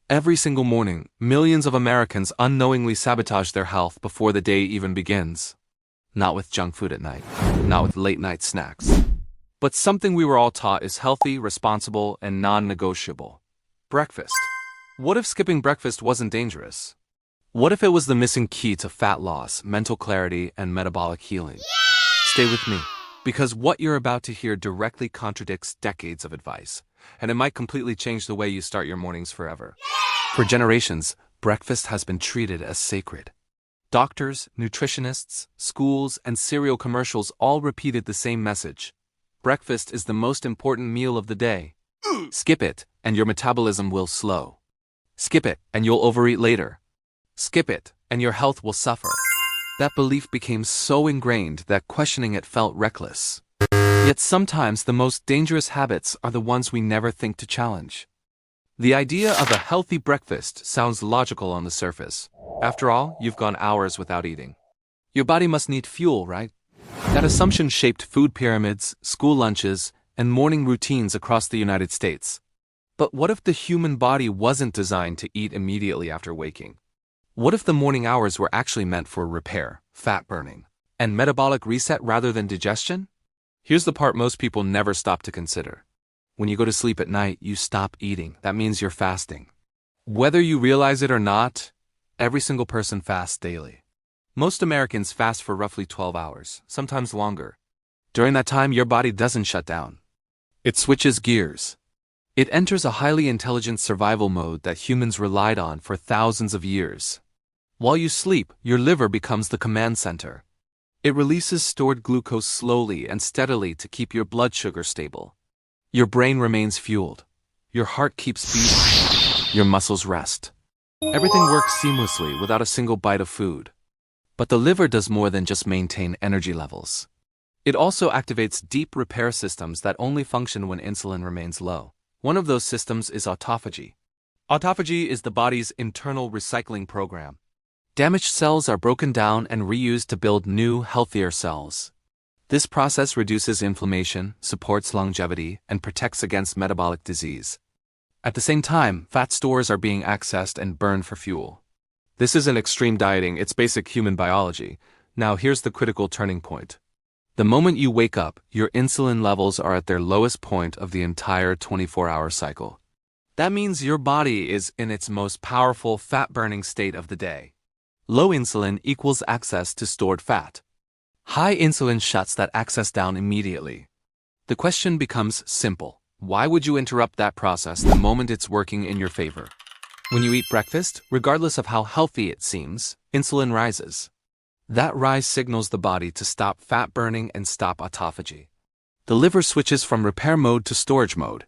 Every single morning, millions of Americans unknowingly sabotage their health before the day even begins. Not with junk food at night, not with late-night snacks. But something we were all taught is healthy, responsible, and non-negotiable. Breakfast. What if skipping breakfast wasn't dangerous? What if it was the missing key to fat loss, mental clarity, and metabolic healing? Stay with me, because what you're about to hear directly contradicts decades of advice, and it might completely change the way you start your mornings forever. For generations, breakfast has been treated as sacred. Doctors, nutritionists, schools, and cereal commercials all repeated the same message. Breakfast is the most important meal of the day. Skip it, and your metabolism will slow. Skip it, and you'll overeat later. Skip it, and your health will suffer. That belief became so ingrained that questioning it felt reckless. Yet sometimes the most dangerous habits are the ones we never think to challenge. The idea of a healthy breakfast sounds logical on the surface. After all, you've gone hours without eating. Your body must need fuel, right? That assumption shaped food pyramids, school lunches, and morning routines across the United States. But what if the human body wasn't designed to eat immediately after waking? What if the morning hours were actually meant for repair, fat burning, and metabolic reset rather than digestion? Here's the part most people never stop to consider. When you go to sleep at night, you stop eating. That means you're fasting. Whether you realize it or not, every single person fasts daily. Most Americans fast for roughly 12 hours, sometimes longer. During that time, your body doesn't shut down. It switches gears. It enters a highly intelligent survival mode that humans relied on for thousands of years. While you sleep, your liver becomes the command center. It releases stored glucose slowly and steadily to keep your blood sugar stable. Your brain remains fueled. Your heart keeps beating. Your muscles rest. Everything works seamlessly without a single bite of food. But the liver does more than just maintain energy levels. It also activates deep repair systems that only function when insulin remains low. One of those systems is autophagy. Autophagy is the body's internal recycling program. Damaged cells are broken down and reused to build new, healthier cells. This process reduces inflammation, supports longevity, and protects against metabolic disease. At the same time, fat stores are being accessed and burned for fuel. This isn't extreme dieting, it's basic human biology. Now here's the critical turning point. The moment you wake up, your insulin levels are at their lowest point of the entire 24-hour cycle. That means your body is in its most powerful fat-burning state of the day. Low insulin equals access to stored fat. High insulin shuts that access down immediately. The question becomes simple. Why would you interrupt that process the moment it's working in your favor? When you eat breakfast, regardless of how healthy it seems, insulin rises. That rise signals the body to stop fat burning and stop autophagy. The liver switches from repair mode to storage mode.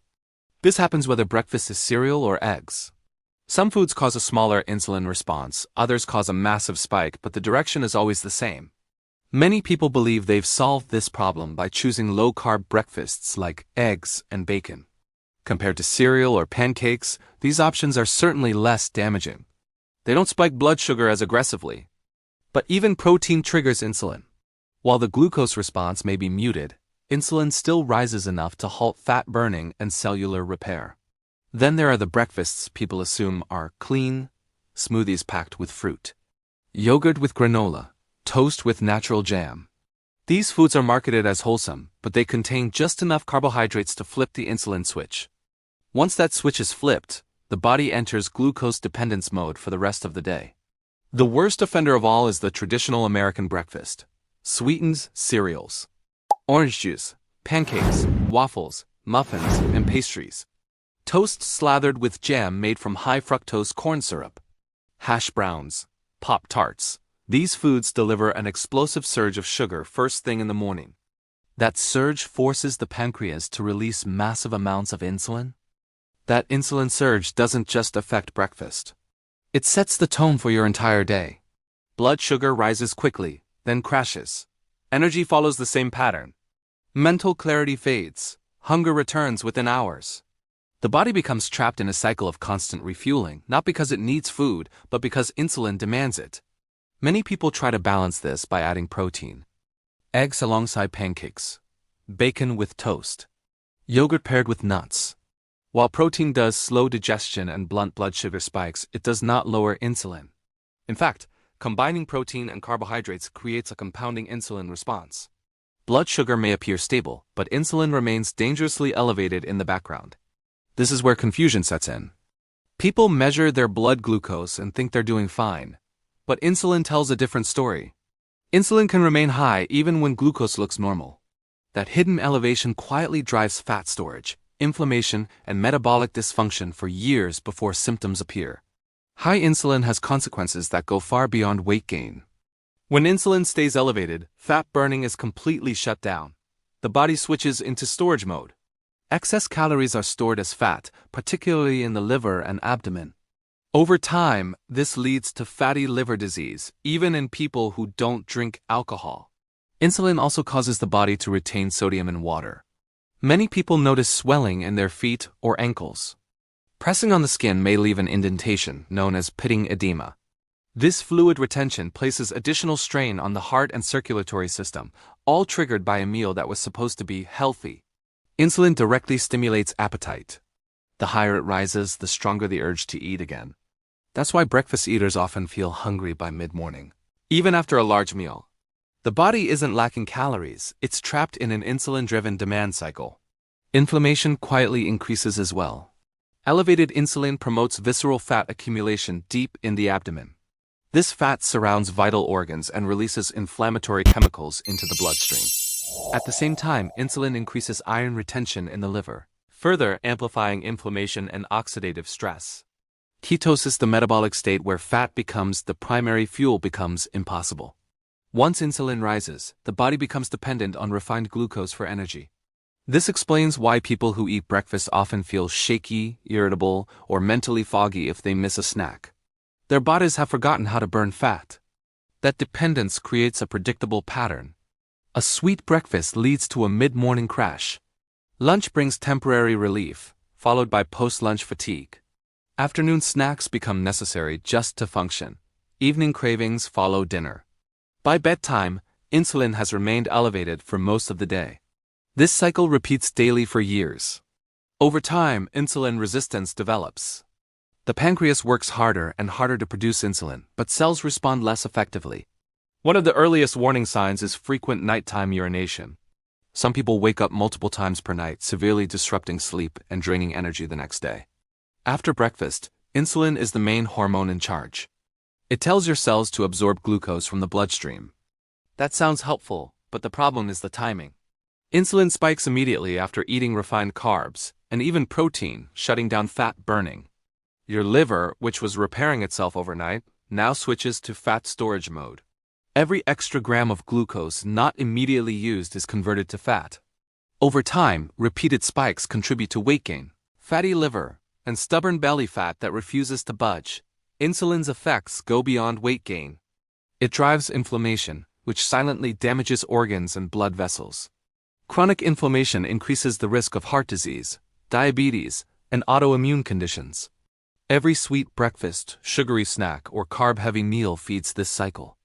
This happens whether breakfast is cereal or eggs. Some foods cause a smaller insulin response, others cause a massive spike, but the direction is always the same. Many people believe they've solved this problem by choosing low-carb breakfasts like eggs and bacon. Compared to cereal or pancakes, these options are certainly less damaging. They don't spike blood sugar as aggressively. But even protein triggers insulin. While the glucose response may be muted, insulin still rises enough to halt fat burning and cellular repair. Then there are the breakfasts people assume are clean, smoothies packed with fruit, yogurt with granola, toast with natural jam. These foods are marketed as wholesome, but they contain just enough carbohydrates to flip the insulin switch. Once that switch is flipped, the body enters glucose dependence mode for the rest of the day. The worst offender of all is the traditional American breakfast. Sweetened cereals, orange juice, pancakes, waffles, muffins, and pastries. Toast slathered with jam made from high-fructose corn syrup. Hash browns, Pop-Tarts. These foods deliver an explosive surge of sugar first thing in the morning. That surge forces the pancreas to release massive amounts of insulin. That insulin surge doesn't just affect breakfast. It sets the tone for your entire day. Blood sugar rises quickly, then crashes. Energy follows the same pattern. Mental clarity fades. Hunger returns within hours. The body becomes trapped in a cycle of constant refueling, not because it needs food, but because insulin demands it. Many people try to balance this by adding protein. Eggs alongside pancakes, bacon with toast, yogurt paired with nuts. While protein does slow digestion and blunt blood sugar spikes, it does not lower insulin. In fact, combining protein and carbohydrates creates a compounding insulin response. Blood sugar may appear stable, but insulin remains dangerously elevated in the background. This is where confusion sets in. People measure their blood glucose and think they're doing fine, but insulin tells a different story. Insulin can remain high even when glucose looks normal. That hidden elevation quietly drives fat storage, inflammation, and metabolic dysfunction for years before symptoms appear. High insulin has consequences that go far beyond weight gain. When insulin stays elevated, fat burning is completely shut down. The body switches into storage mode. Excess calories are stored as fat, particularly in the liver and abdomen. Over time, this leads to fatty liver disease, even in people who don't drink alcohol. Insulin also causes the body to retain sodium in water. Many people notice swelling in their feet or ankles. Pressing on the skin may leave an indentation, known as pitting edema. This fluid retention places additional strain on the heart and circulatory system, all triggered by a meal that was supposed to be healthy. Insulin directly stimulates appetite. The higher it rises, the stronger the urge to eat again. That's why breakfast eaters often feel hungry by mid-morning, even after a large meal. The body isn't lacking calories, it's trapped in an insulin-driven demand cycle. Inflammation quietly increases as well. Elevated insulin promotes visceral fat accumulation deep in the abdomen. This fat surrounds vital organs and releases inflammatory chemicals into the bloodstream. At the same time, insulin increases iron retention in the liver, further amplifying inflammation and oxidative stress. Ketosis, the metabolic state where fat becomes the primary fuel, becomes impossible. Once insulin rises, the body becomes dependent on refined glucose for energy. This explains why people who eat breakfast often feel shaky, irritable, or mentally foggy if they miss a snack. Their bodies have forgotten how to burn fat. That dependence creates a predictable pattern. A sweet breakfast leads to a mid-morning crash. Lunch brings temporary relief, followed by post-lunch fatigue. Afternoon snacks become necessary just to function. Evening cravings follow dinner. By bedtime, insulin has remained elevated for most of the day. This cycle repeats daily for years. Over time, insulin resistance develops. The pancreas works harder and harder to produce insulin, but cells respond less effectively. One of the earliest warning signs is frequent nighttime urination. Some people wake up multiple times per night, severely disrupting sleep and draining energy the next day. After breakfast, insulin is the main hormone in charge. It tells your cells to absorb glucose from the bloodstream. That sounds helpful, but the problem is the timing. Insulin spikes immediately after eating refined carbs, and even protein, shutting down fat burning. Your liver, which was repairing itself overnight, now switches to fat storage mode. Every extra gram of glucose not immediately used is converted to fat. Over time, repeated spikes contribute to weight gain, fatty liver, and stubborn belly fat that refuses to budge. Insulin's effects go beyond weight gain. It drives inflammation, which silently damages organs and blood vessels. Chronic inflammation increases the risk of heart disease, diabetes, and autoimmune conditions. Every sweet breakfast, sugary snack, or carb-heavy meal feeds this cycle.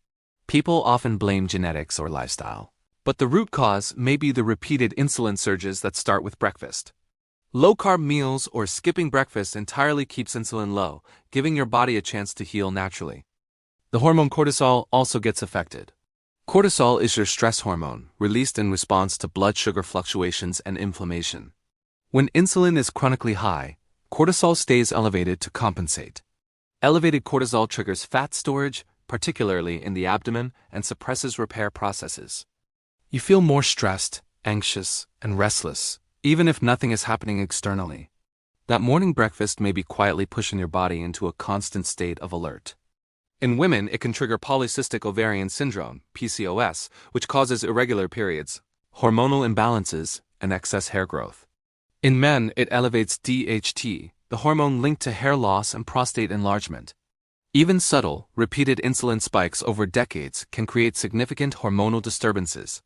People often blame genetics or lifestyle, but the root cause may be the repeated insulin surges that start with breakfast. Low-carb meals or skipping breakfast entirely keeps insulin low, giving your body a chance to heal naturally. The hormone cortisol also gets affected. Cortisol is your stress hormone, released in response to blood sugar fluctuations and inflammation. When insulin is chronically high, cortisol stays elevated to compensate. Elevated cortisol triggers fat storage, particularly in the abdomen, and suppresses repair processes. You feel more stressed, anxious, and restless, even if nothing is happening externally. That morning breakfast may be quietly pushing your body into a constant state of alert. In women, it can trigger polycystic ovarian syndrome, PCOS, which causes irregular periods, hormonal imbalances, and excess hair growth. In men, it elevates DHT, the hormone linked to hair loss and prostate enlargement. Even subtle, repeated insulin spikes over decades can create significant hormonal disturbances.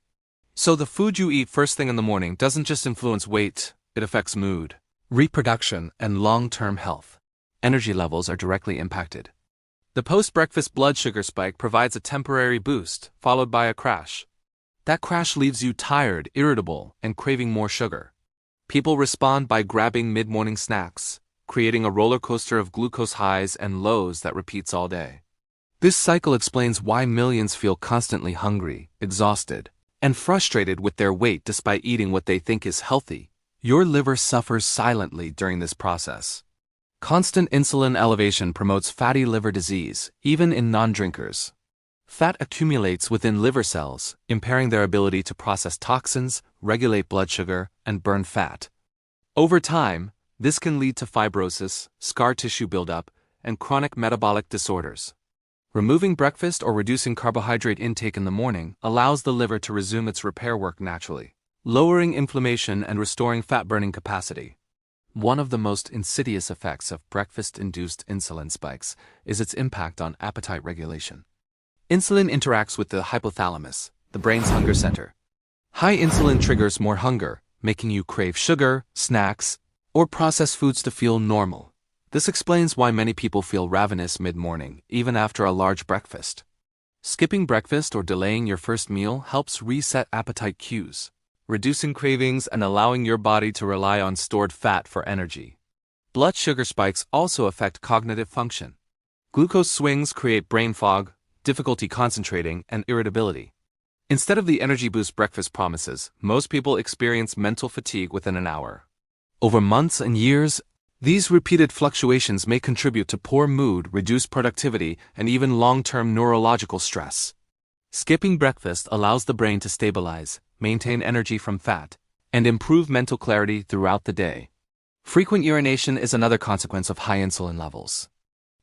So the food you eat first thing in the morning doesn't just influence weight, it affects mood, reproduction, and long-term health. Energy levels are directly impacted. The post-breakfast blood sugar spike provides a temporary boost, followed by a crash. That crash leaves you tired, irritable, and craving more sugar. People respond by grabbing mid-morning snacks, creating a roller coaster of glucose highs and lows that repeats all day. This cycle explains why millions feel constantly hungry, exhausted, and frustrated with their weight despite eating what they think is healthy. Your liver suffers silently during this process. Constant insulin elevation promotes fatty liver disease, even in non-drinkers. Fat accumulates within liver cells, impairing their ability to process toxins, regulate blood sugar, and burn fat. Over time, this can lead to fibrosis, scar tissue buildup, and chronic metabolic disorders. Removing breakfast or reducing carbohydrate intake in the morning allows the liver to resume its repair work naturally, lowering inflammation and restoring fat-burning capacity. One of the most insidious effects of breakfast-induced insulin spikes is its impact on appetite regulation. Insulin interacts with the hypothalamus, the brain's hunger center. High insulin triggers more hunger, making you crave sugar, snacks, or processed foods to feel normal. This explains why many people feel ravenous mid-morning, even after a large breakfast. Skipping breakfast or delaying your first meal helps reset appetite cues, reducing cravings and allowing your body to rely on stored fat for energy. Blood sugar spikes also affect cognitive function. Glucose swings create brain fog, difficulty concentrating, and irritability. Instead of the energy boost breakfast promises, most people experience mental fatigue within an hour. Over months and years, these repeated fluctuations may contribute to poor mood, reduced productivity, and even long-term neurological stress. Skipping breakfast allows the brain to stabilize, maintain energy from fat, and improve mental clarity throughout the day. Frequent urination is another consequence of high insulin levels.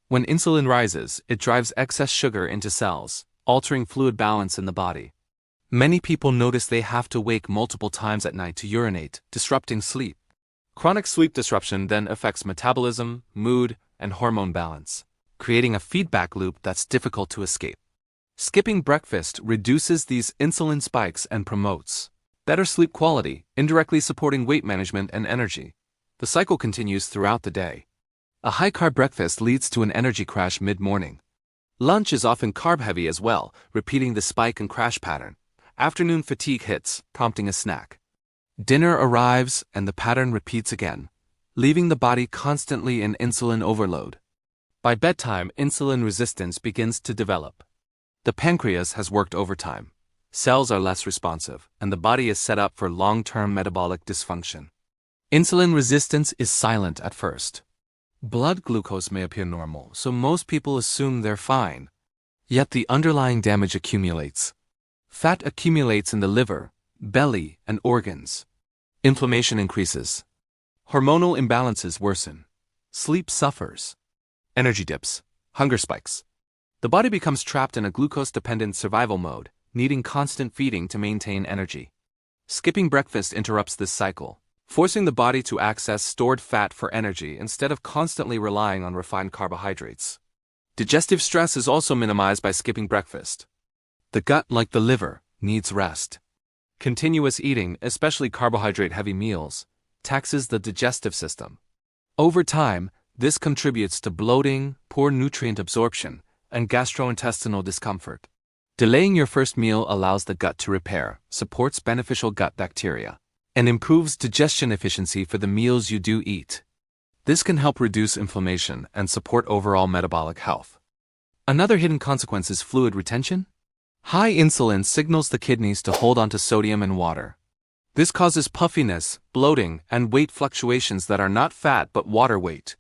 When insulin rises, it drives excess sugar into cells, altering fluid balance in the body. Many people notice they have to wake multiple times at night to urinate, disrupting sleep. Chronic sleep disruption then affects metabolism, mood, and hormone balance, creating a feedback loop that's difficult to escape. Skipping breakfast reduces these insulin spikes and promotes better sleep quality, indirectly supporting weight management and energy. The cycle continues throughout the day. A high-carb breakfast leads to an energy crash mid-morning. Lunch is often carb-heavy as well, repeating the spike and crash pattern. Afternoon fatigue hits, prompting a snack. Dinner arrives and the pattern repeats again, leaving the body constantly in insulin overload. By bedtime, insulin resistance begins to develop. The pancreas has worked overtime. Cells are less responsive, and the body is set up for long-term metabolic dysfunction. Insulin resistance is silent at first. Blood glucose may appear normal, so most people assume they're fine. Yet the underlying damage accumulates. Fat accumulates in the liver, belly, and organs. Inflammation increases. Hormonal imbalances worsen. Sleep suffers. Energy dips. Hunger spikes. The body becomes trapped in a glucose-dependent survival mode, needing constant feeding to maintain energy. Skipping breakfast interrupts this cycle, forcing the body to access stored fat for energy instead of constantly relying on refined carbohydrates. Digestive stress is also minimized by skipping breakfast. The gut, like the liver, needs rest. Continuous eating, especially carbohydrate-heavy meals, taxes the digestive system. Over time, this contributes to bloating, poor nutrient absorption, and gastrointestinal discomfort. Delaying your first meal allows the gut to repair, supports beneficial gut bacteria, and improves digestion efficiency for the meals you do eat. This can help reduce inflammation and support overall metabolic health. Another hidden consequence is fluid retention. High insulin signals the kidneys to hold onto sodium and water. This causes puffiness, bloating, and weight fluctuations that are not fat but water weight.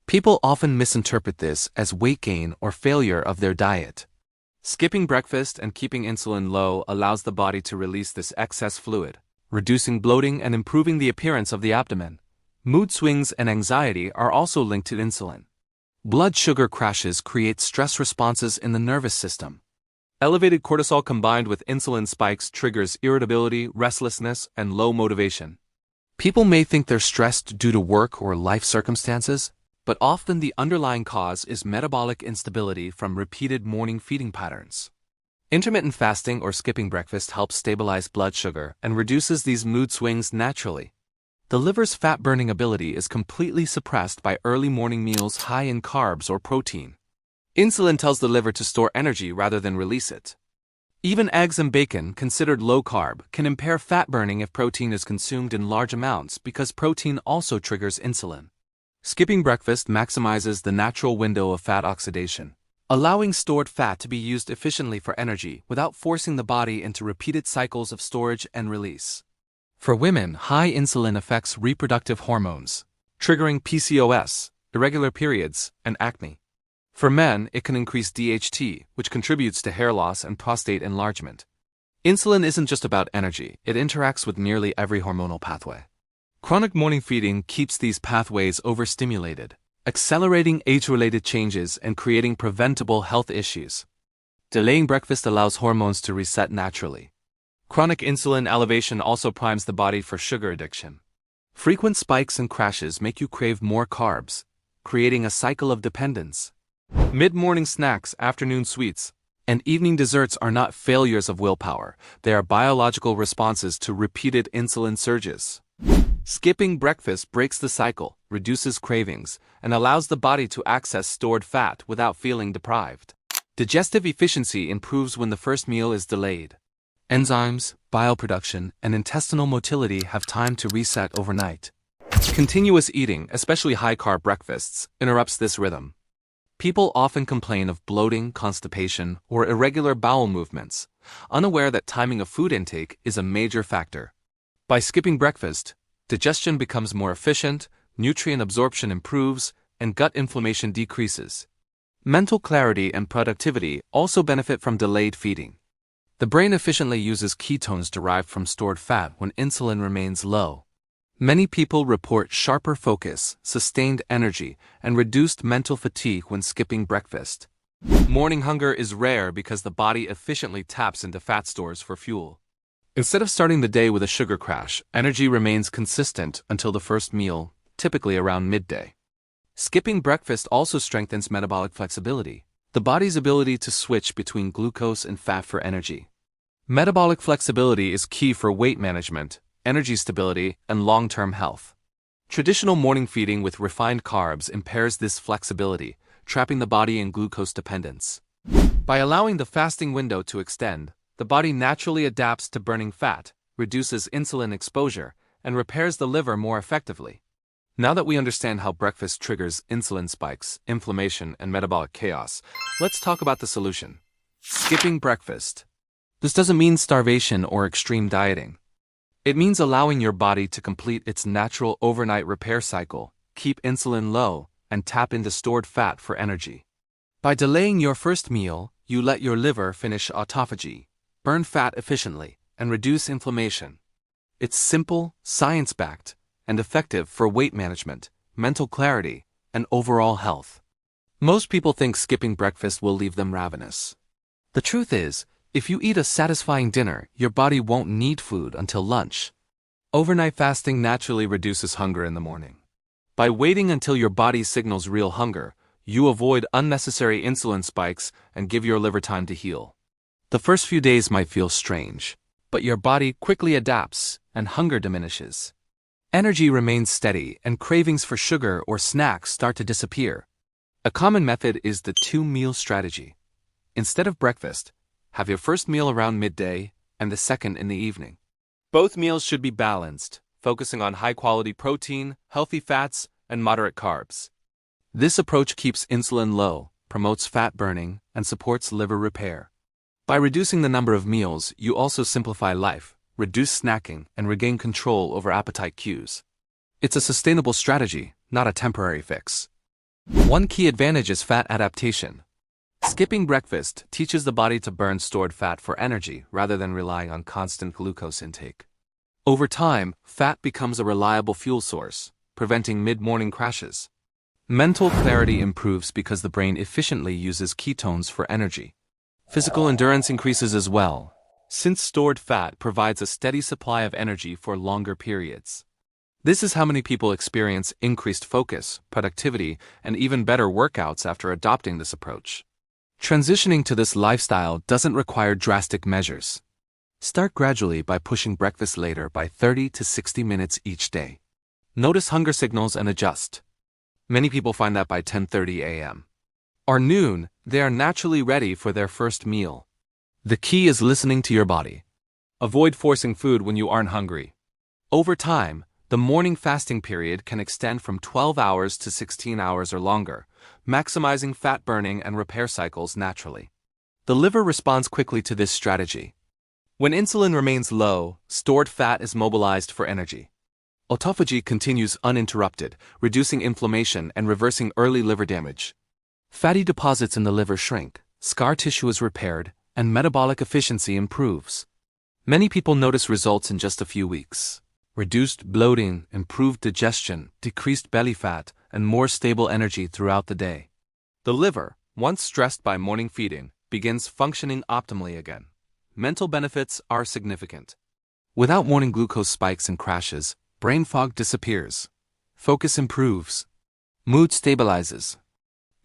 People often misinterpret this as weight gain or failure of their diet. Skipping breakfast and keeping insulin low allows the body to release this excess fluid, reducing bloating and improving the appearance of the abdomen. Mood swings and anxiety are also linked to insulin. Blood sugar crashes create stress responses in the nervous system. Elevated cortisol combined with insulin spikes triggers irritability, restlessness, and low motivation. People may think they're stressed due to work or life circumstances, but often the underlying cause is metabolic instability from repeated morning feeding patterns. Intermittent fasting or skipping breakfast helps stabilize blood sugar and reduces these mood swings naturally. The liver's fat-burning ability is completely suppressed by early morning meals high in carbs or protein. Insulin tells the liver to store energy rather than release it. Even eggs and bacon, considered low-carb, can impair fat burning if protein is consumed in large amounts because protein also triggers insulin. Skipping breakfast maximizes the natural window of fat oxidation, allowing stored fat to be used efficiently for energy without forcing the body into repeated cycles of storage and release. For women, high insulin affects reproductive hormones, triggering PCOS, irregular periods, and acne. For men, it can increase DHT, which contributes to hair loss and prostate enlargement. Insulin isn't just about energy, it interacts with nearly every hormonal pathway. Chronic morning feeding keeps these pathways overstimulated, accelerating age-related changes and creating preventable health issues. Delaying breakfast allows hormones to reset naturally. Chronic insulin elevation also primes the body for sugar addiction. Frequent spikes and crashes make you crave more carbs, creating a cycle of dependence. Mid-morning snacks, afternoon sweets, and evening desserts are not failures of willpower, they are biological responses to repeated insulin surges. Skipping breakfast breaks the cycle, reduces cravings, and allows the body to access stored fat without feeling deprived. Digestive efficiency improves when the first meal is delayed. Enzymes, bile production, and intestinal motility have time to reset overnight. Continuous eating, especially high-carb breakfasts, interrupts this rhythm. People often complain of bloating, constipation, or irregular bowel movements, unaware that timing of food intake is a major factor. By skipping breakfast, digestion becomes more efficient, nutrient absorption improves, and gut inflammation decreases. Mental clarity and productivity also benefit from delayed feeding. The brain efficiently uses ketones derived from stored fat when insulin remains low. Many people report sharper focus, sustained energy, and reduced mental fatigue when skipping breakfast. Morning hunger is rare because the body efficiently taps into fat stores for fuel. Instead of starting the day with a sugar crash, energy remains consistent until the first meal, typically around midday. Skipping breakfast also strengthens metabolic flexibility, the body's ability to switch between glucose and fat for energy. Metabolic flexibility is key for weight management, energy stability, and long-term health. Traditional morning feeding with refined carbs impairs this flexibility, trapping the body in glucose dependence. By allowing the fasting window to extend, the body naturally adapts to burning fat, reduces insulin exposure, and repairs the liver more effectively. Now that we understand how breakfast triggers insulin spikes, inflammation, and metabolic chaos, let's talk about the solution. Skipping breakfast. This doesn't mean starvation or extreme dieting. It means allowing your body to complete its natural overnight repair cycle, keep insulin low, and tap into stored fat for energy. By delaying your first meal, you let your liver finish autophagy, burn fat efficiently, and reduce inflammation. It's simple, science-backed, and effective for weight management, mental clarity, and overall health. Most people think skipping breakfast will leave them ravenous. The truth is, if you eat a satisfying dinner, your body won't need food until lunch. Overnight fasting naturally reduces hunger in the morning. By waiting until your body signals real hunger, you avoid unnecessary insulin spikes and give your liver time to heal. The first few days might feel strange, but your body quickly adapts and hunger diminishes. Energy remains steady and cravings for sugar or snacks start to disappear. A common method is the 2-meal strategy. Instead of breakfast, have your first meal around midday and the second in the evening. Both meals should be balanced, focusing on high-quality protein, healthy fats, and moderate carbs. This approach keeps insulin low, promotes fat burning, and supports liver repair. By reducing the number of meals, you also simplify life, reduce snacking, and regain control over appetite cues. It's a sustainable strategy, not a temporary fix. One key advantage is fat adaptation. Skipping breakfast teaches the body to burn stored fat for energy rather than relying on constant glucose intake. Over time, fat becomes a reliable fuel source, preventing mid-morning crashes. Mental clarity improves because the brain efficiently uses ketones for energy. Physical endurance increases as well, since stored fat provides a steady supply of energy for longer periods. This is how many people experience increased focus, productivity, and even better workouts after adopting this approach. Transitioning to this lifestyle doesn't require drastic measures. Start gradually by pushing breakfast later by 30 to 60 minutes each day. Notice hunger signals and adjust. Many people find that by 10:30 a.m. or noon, they are naturally ready for their first meal. The key is listening to your body. Avoid forcing food when you aren't hungry. Over time, the morning fasting period can extend from 12 hours to 16 hours or longer, maximizing fat burning and repair cycles naturally. The liver responds quickly to this strategy. When insulin remains low, stored fat is mobilized for energy. Autophagy continues uninterrupted, reducing inflammation and reversing early liver damage. Fatty deposits in the liver shrink, scar tissue is repaired, and metabolic efficiency improves. Many people notice results in just a few weeks. Reduced bloating, improved digestion, decreased belly fat, and more stable energy throughout the day. The liver, once stressed by morning feeding, begins functioning optimally again. Mental benefits are significant. Without morning glucose spikes and crashes, brain fog disappears. Focus improves. Mood stabilizes.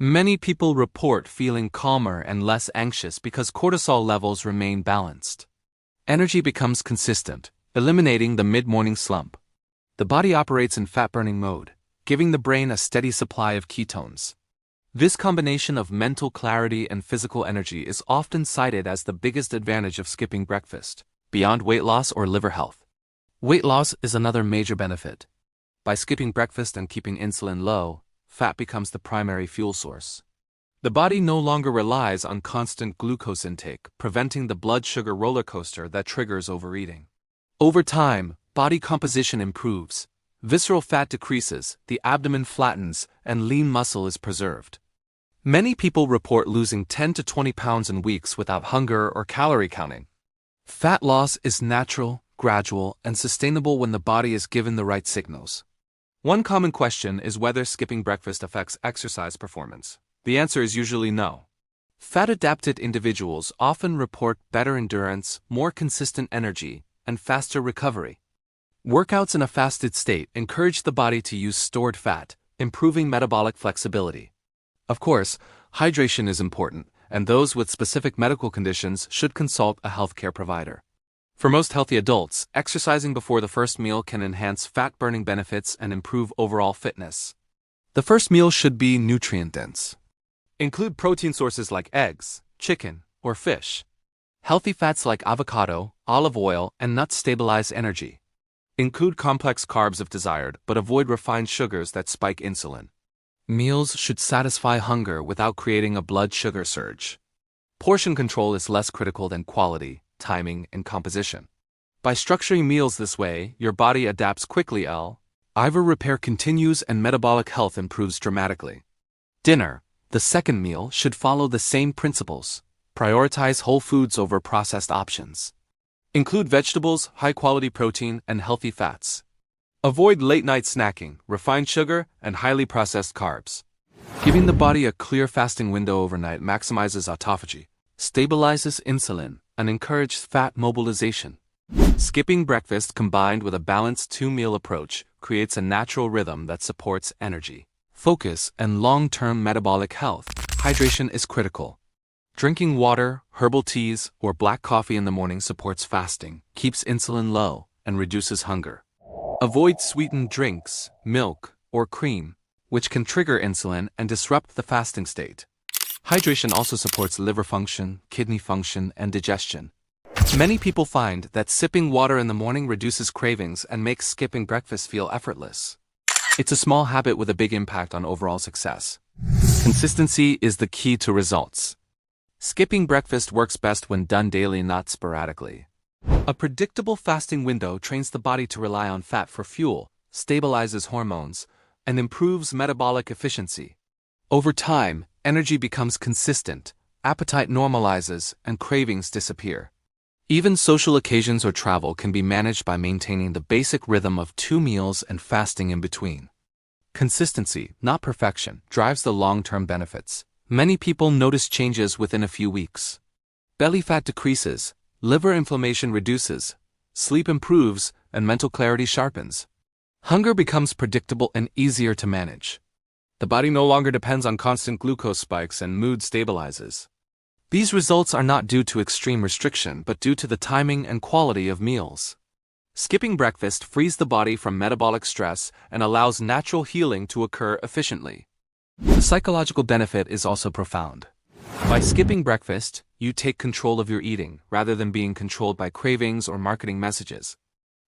Many people report feeling calmer and less anxious because cortisol levels remain balanced. Energy becomes consistent, eliminating the mid-morning slump. The body operates in fat-burning mode, giving the brain a steady supply of ketones. This combination of mental clarity and physical energy is often cited as the biggest advantage of skipping breakfast, beyond weight loss or liver health. Weight loss is another major benefit. By skipping breakfast and keeping insulin low, fat becomes the primary fuel source. The body no longer relies on constant glucose intake, preventing the blood sugar roller coaster that triggers overeating. Over time, body composition improves. Visceral fat decreases, the abdomen flattens, and lean muscle is preserved. Many people report losing 10 to 20 pounds in weeks without hunger or calorie counting. Fat loss is natural, gradual, and sustainable when the body is given the right signals. One common question is whether skipping breakfast affects exercise performance. The answer is usually no. Fat-adapted individuals often report better endurance, more consistent energy, and faster recovery. Workouts in a fasted state encourage the body to use stored fat, improving metabolic flexibility. Of course, hydration is important, and those with specific medical conditions should consult a healthcare provider. For most healthy adults, exercising before the first meal can enhance fat-burning benefits and improve overall fitness. The first meal should be nutrient-dense. Include protein sources like eggs, chicken, or fish. Healthy fats like avocado, olive oil, and nuts stabilize energy. Include complex carbs if desired, but avoid refined sugars that spike insulin. Meals should satisfy hunger without creating a blood sugar surge. Portion control is less critical than quality, timing, and composition. By structuring meals this way, your body adapts quickly. Liver repair continues and metabolic health improves dramatically. Dinner, the second meal, should follow the same principles. Prioritize whole foods over processed options. Include vegetables, high-quality protein, and healthy fats. Avoid late-night snacking, refined sugar, and highly processed carbs. Giving the body a clear fasting window overnight maximizes autophagy, stabilizes insulin, and encourages fat mobilization. Skipping breakfast combined with a balanced two-meal approach creates a natural rhythm that supports energy, focus, and long-term metabolic health. Hydration is critical. Drinking water, herbal teas, or black coffee in the morning supports fasting, keeps insulin low, and reduces hunger. Avoid sweetened drinks, milk, or cream, which can trigger insulin and disrupt the fasting state. Hydration also supports liver function, kidney function, and digestion. Many people find that sipping water in the morning reduces cravings and makes skipping breakfast feel effortless. It's a small habit with a big impact on overall success. Consistency is the key to results. Skipping breakfast works best when done daily, not sporadically. A predictable fasting window trains the body to rely on fat for fuel, stabilizes hormones, and improves metabolic efficiency. Over time, energy becomes consistent, appetite normalizes, and cravings disappear. Even social occasions or travel can be managed by maintaining the basic rhythm of 2 meals and fasting in between. Consistency, not perfection, drives the long-term benefits. Many people notice changes within a few weeks. Belly fat decreases, liver inflammation reduces, sleep improves, and mental clarity sharpens. Hunger becomes predictable and easier to manage. The body no longer depends on constant glucose spikes and mood stabilizes. These results are not due to extreme restriction but due to the timing and quality of meals. Skipping breakfast frees the body from metabolic stress and allows natural healing to occur efficiently. The psychological benefit is also profound. By skipping breakfast, you take control of your eating rather than being controlled by cravings or marketing messages.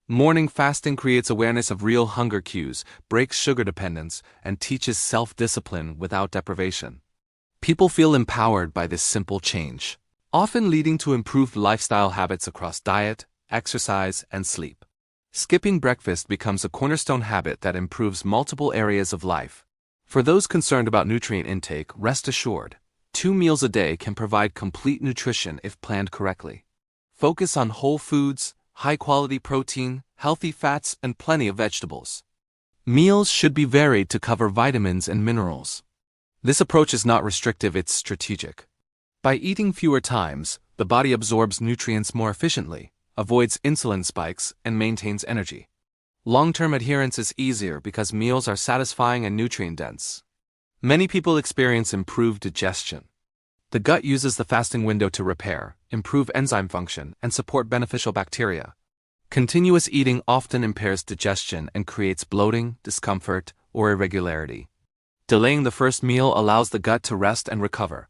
Morning fasting creates awareness of real hunger cues, breaks sugar dependence, and teaches self-discipline without deprivation. People feel empowered by this simple change, often leading to improved lifestyle habits across diet, exercise, and sleep. Skipping breakfast becomes a cornerstone habit that improves multiple areas of life. For those concerned about nutrient intake, rest assured, 2 meals a day can provide complete nutrition if planned correctly. Focus on whole foods, high-quality protein, healthy fats, and plenty of vegetables. Meals should be varied to cover vitamins and minerals. This approach is not restrictive, it's strategic. By eating fewer times, the body absorbs nutrients more efficiently, avoids insulin spikes, and maintains energy. Long-term adherence is easier because meals are satisfying and nutrient-dense. Many people experience improved digestion. The gut uses the fasting window to repair, improve enzyme function, and support beneficial bacteria. Continuous eating often impairs digestion and creates bloating, discomfort, or irregularity. Delaying the first meal allows the gut to rest and recover.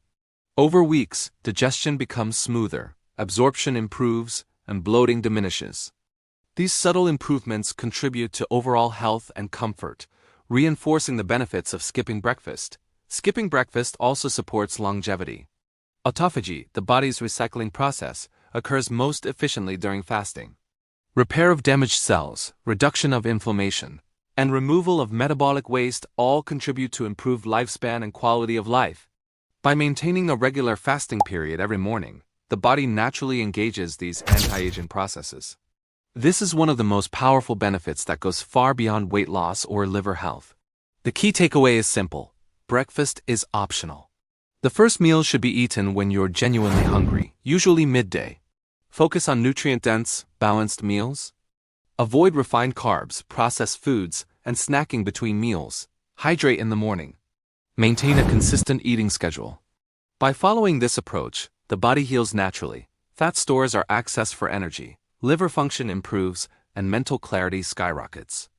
Over weeks, digestion becomes smoother, absorption improves, and bloating diminishes. These subtle improvements contribute to overall health and comfort, reinforcing the benefits of skipping breakfast. Skipping breakfast also supports longevity. Autophagy, the body's recycling process, occurs most efficiently during fasting. Repair of damaged cells, reduction of inflammation, and removal of metabolic waste all contribute to improved lifespan and quality of life. By maintaining a regular fasting period every morning, the body naturally engages these anti-aging processes. This is one of the most powerful benefits that goes far beyond weight loss or liver health. The key takeaway is simple: breakfast is optional. The first meal should be eaten when you're genuinely hungry, usually midday. Focus on nutrient-dense, balanced meals. Avoid refined carbs, processed foods, and snacking between meals. Hydrate in the morning. Maintain a consistent eating schedule. By following this approach, the body heals naturally, fat stores are accessed for energy, liver function improves, and mental clarity skyrockets.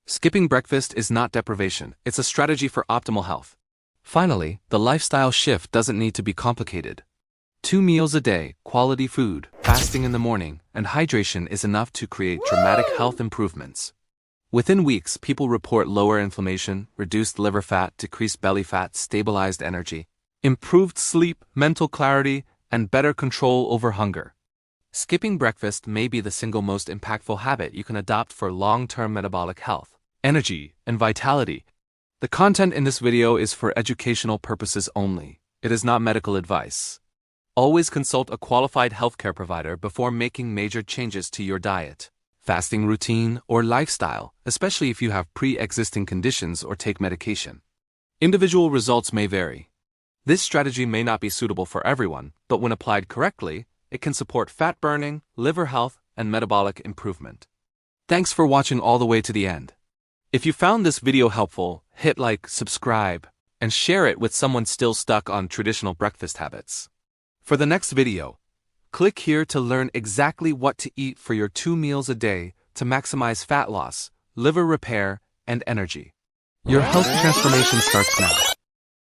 Skipping breakfast is not deprivation, it's a strategy for optimal health. Finally, the lifestyle shift doesn't need to be complicated. 2 meals a day, quality food, fasting in the morning, and hydration is enough to create dramatic health improvements. Within weeks, people report lower inflammation, reduced liver fat, decreased belly fat, stabilized energy, improved sleep, mental clarity, and better control over hunger. Skipping breakfast may be the single most impactful habit you can adopt for long-term metabolic health, energy, and vitality. The content in this video is for educational purposes only. It is not medical advice. Always consult a qualified healthcare provider before making major changes to your diet, fasting routine, or lifestyle, especially if you have pre-existing conditions or take medication. Individual results may vary. This strategy may not be suitable for everyone, but when applied correctly, it can support fat burning, liver health, and metabolic improvement. Thanks for watching all the way to the end. If you found this video helpful, hit like, subscribe, and share it with someone still stuck on traditional breakfast habits. For the next video, click here to learn exactly what to eat for your 2 meals a day to maximize fat loss, liver repair, and energy. Your health transformation starts now.